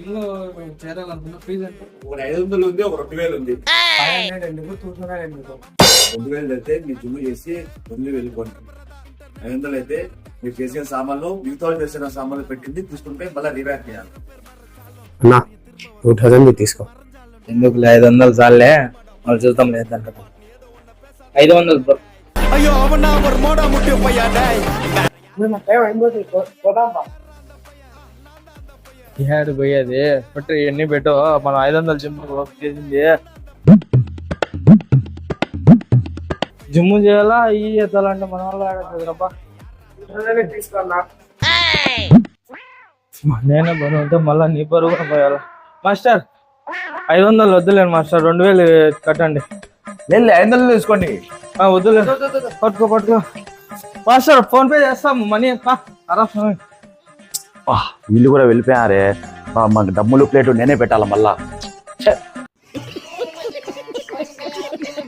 Gym లో చేరాలనుకున్నా fee అంటే ఒక 500 ఉంది, ఒక 2000 ఉంది. 500 ఎందుకు 2000 ఎందుకు 2000 అయితే మీరు జిమ్ చేసి 2000 వెళ్ళిపోండి. 500 అయితే మీరు చేసిన సామాన్లు మిగతా వాళ్ళు చేసిన సామాన్లు పెట్టింది తీసుకుంటే మళ్ళీ రీబ్యాక్ చేయాలి. అన్నా 2000 తీసుకో. ఎందుకు 500 చాలే, వాళ్ళు చూద్దాం లేదంట. 500 బ్రో. ఏడు పోయేది బట్ ఎన్ని పెట్టు, మనం 500 జిమ్ చేసింది. జిమ్ చేయాలా ఈ ఎత్తాలంటే మన వల్ల ఆడతారబ్బా. నేనే బరువు ఉంటే మళ్ళా నీ బరువు కూడా పోయాలా. మాస్టర్ 500 వద్దులేండి మాస్టర్, 2000 కట్టండి. లేదు 500 తీసుకోండి. వద్దులే, పట్టుకో మాస్టర్, ఫోన్ పే చేస్తాము మనీ. అరవై వీళ్ళు కూడా వెళ్ళిపోయారే, మాకు డబ్బులు ప్లేట్ నేనే పెట్టాలా మళ్ళా.